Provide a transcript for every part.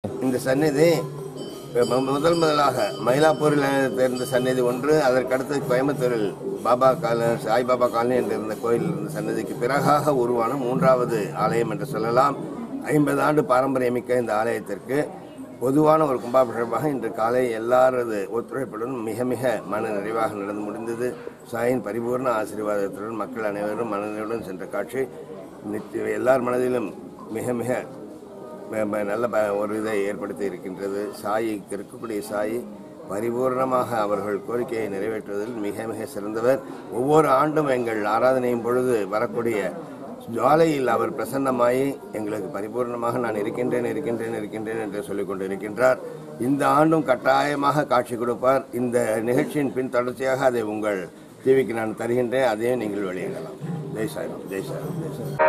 இந்த சந்நிதி முதலாக மயிலாப்பூரில் இருந்த சந்நிதி ஒன்று, அதற்கடுத்து கோயம்புத்தூரில் சாய்பாபா காலனி என்று இருந்த கோயில் இருந்த சன்னதிக்கு பிறகாக உருவான மூன்றாவது ஆலயம் என்று சொல்லலாம். 50 ஆண்டு பாரம்பரியமிக்க இந்த ஆலயத்திற்கு பொதுவான ஒரு கும்பாபிஷேகமாக இன்று காலை எல்லாரது ஒத்துழைப்புடன் மிக மிக மன நிறைவாக நடந்து முடிந்தது. சாயின் பரிபூர்ண ஆசீர்வாதத்துடன் மக்கள் அனைவரும் மனநிறைவுடன் சென்ற காட்சி எல்லார் மனதிலும் மிக மிக நல்ல ஒரு இதை ஏற்படுத்தி இருக்கின்றது. இருக்கக்கூடிய சாயி பரிபூர்ணமாக அவர்கள் கோரிக்கையை நிறைவேற்றுவதில் மிக மிக சிறந்தவர். ஒவ்வொரு ஆண்டும் எங்கள் ஆராதனையும் பொழுது வரக்கூடிய ஜுவாலையில் அவர் பிரசன்னமாகி எங்களுக்கு பரிபூர்ணமாக நான் இருக்கின்றேன் என்று சொல்லிக் கொண்டு இருக்கின்றார். இந்த ஆண்டும் கட்டாயமாக காட்சி கொடுப்பார். இந்த நிகழ்ச்சியின் பின் தொடர்ச்சியாக அதை உங்கள் டிவிக்கு நான் தருகின்றேன். அதையும் நீங்கள் வெளியிடலாம். ஜெய் சாய்ராம், ஜெய் சாய்ராம், ஜெய் சாய்ராம்.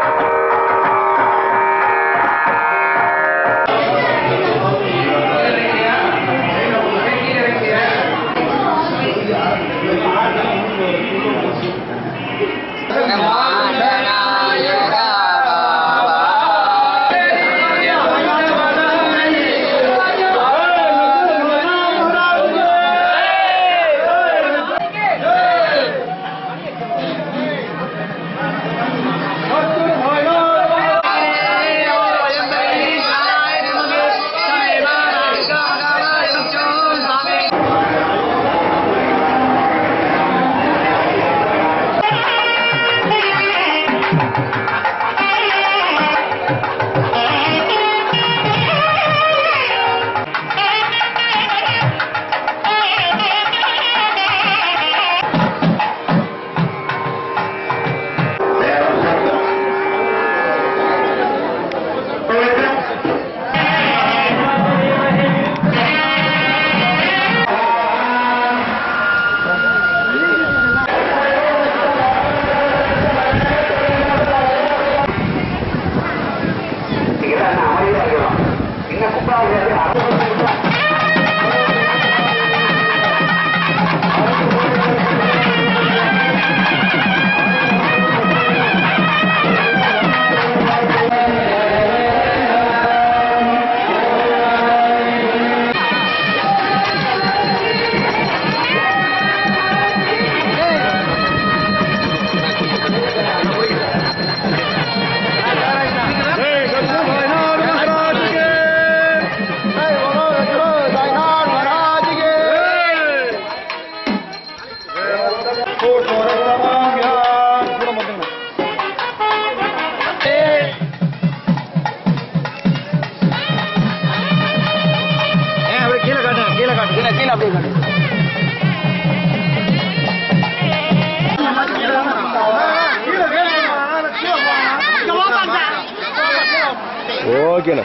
ஓகேண்ணா.